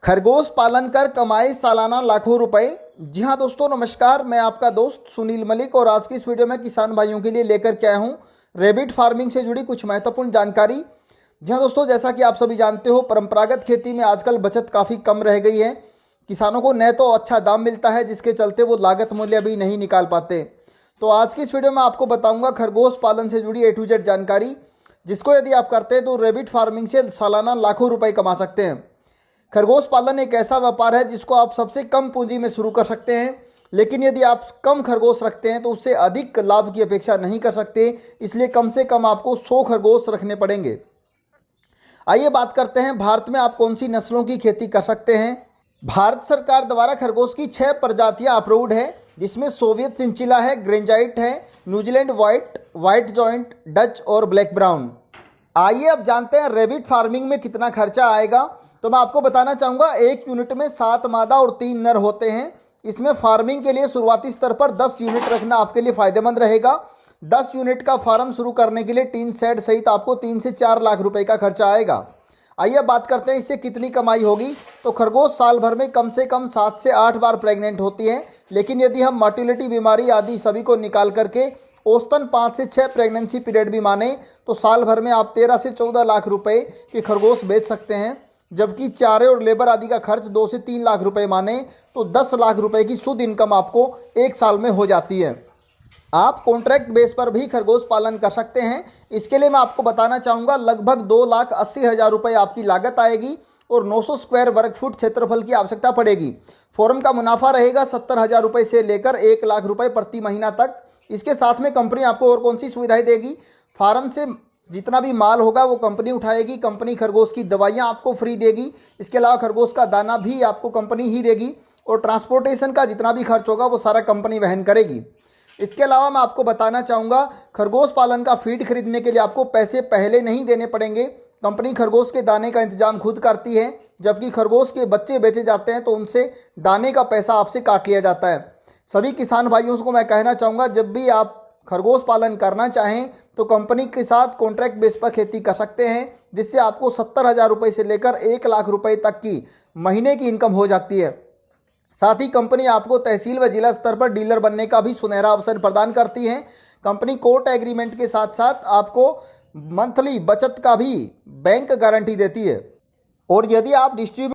खरगोश पालन कर कमाए सालाना लाखों रुपए। जी हाँ दोस्तों, नमस्कार। मैं आपका दोस्त सुनील मलिक और आज की इस वीडियो में किसान भाइयों के लिए लेकर के आया हूँ रैबिट फार्मिंग से जुड़ी कुछ महत्वपूर्ण जानकारी। जी हाँ दोस्तों, जैसा कि आप सभी जानते हो, परंपरागत खेती में आजकल बचत काफ़ी कम रह गई है। किसानों को न तो अच्छा दाम मिलता है, जिसके चलते वो लागत मूल्य भी नहीं निकाल पाते। तो आज की इस वीडियो में आपको बताऊंगा खरगोश पालन से जुड़ी A to Z जानकारी, जिसको यदि आप करते हैं तो रैबिट फार्मिंग से सालाना लाखों रुपए कमा सकते हैं। खरगोश पालन एक ऐसा व्यापार है जिसको आप सबसे कम पूंजी में शुरू कर सकते हैं, लेकिन यदि आप कम खरगोश रखते हैं तो उससे अधिक लाभ की अपेक्षा नहीं कर सकते। इसलिए कम से कम आपको 100 खरगोश रखने पड़ेंगे। आइए बात करते हैं भारत में आप कौन सी नस्लों की खेती कर सकते हैं। भारत सरकार द्वारा खरगोश की 6 प्रजातियां अप्रूव्ड है, जिसमें सोवियत चिंचिला है, ग्रेंजाइट है, New Zealand white, white joint, Dutch और ब्लैक ब्राउन। आइए अब जानते हैं रैबिट फार्मिंग में कितना खर्चा आएगा। तो मैं आपको बताना चाहूँगा, एक यूनिट में 7 मादा और 3 नर होते हैं। इसमें फार्मिंग के लिए शुरुआती स्तर पर 10 यूनिट रखना आपके लिए फ़ायदेमंद रहेगा। 10 यूनिट का फार्म शुरू करने के लिए टीन सेट सहित आपको 3 से 4 लाख रुपए का खर्चा आएगा। आइए बात करते हैं इससे कितनी कमाई होगी। तो खरगोश साल भर में कम से कम 7 से 8 बार प्रेग्नेंट होती है, लेकिन यदि हम मोटिलिटी बीमारी आदि सभी को निकाल करके औसतन 5 से 6 प्रेगनेंसी पीरियड भी माने तो साल भर में आप 13 से 14 लाख रुपए के खरगोश बेच सकते हैं। जबकि चारे और लेबर आदि का खर्च 2 से 3 लाख रुपए माने तो 10 लाख रुपए की शुद्ध इनकम आपको एक साल में हो जाती है। आप कॉन्ट्रैक्ट बेस पर भी खरगोश पालन कर सकते हैं। इसके लिए मैं आपको बताना चाहूँगा, लगभग 2,80,000 रुपये आपकी लागत आएगी और 900 स्क्वायर वर्ग फुट क्षेत्रफल की आवश्यकता पड़ेगी। फॉर्म का मुनाफा रहेगा 70,000 रुपये से लेकर 1 लाख रुपये प्रति महीना तक। इसके साथ में कंपनी आपको और कौन सी सुविधाएं देगी? फार्म से जितना भी माल होगा वो कंपनी उठाएगी। कंपनी खरगोश की दवाइयाँ आपको फ्री देगी। इसके अलावा खरगोश का दाना भी आपको कंपनी ही देगी और ट्रांसपोर्टेशन का जितना भी खर्च होगा वो सारा कंपनी वहन करेगी। इसके अलावा मैं आपको बताना चाहूँगा, खरगोश पालन का फीड खरीदने के लिए आपको पैसे पहले नहीं देने पड़ेंगे। कंपनी खरगोश के दाने का इंतजाम खुद करती है, जबकि खरगोश के बच्चे बेचे जाते हैं तो उनसे दाने का पैसा आपसे काट लिया जाता है। सभी किसान भाइयों को मैं कहना चाहूँगा, जब भी आप खरगोश पालन करना चाहें तो कंपनी के साथ कॉन्ट्रैक्ट बेस पर खेती कर सकते हैं, जिससे आपको 70,000 रुपये से लेकर 1 लाख रुपये तक की महीने की इनकम हो जाती है। साथ ही कंपनी आपको तहसील व जिला स्तर पर डीलर बनने का भी सुनहरा अवसर प्रदान करती है। कंपनी कोर्ट एग्रीमेंट के साथ साथ आपको मंथली बचत का भी बैंक गारंटी देती है। और यदि आप डिस्ट्रीब्यूट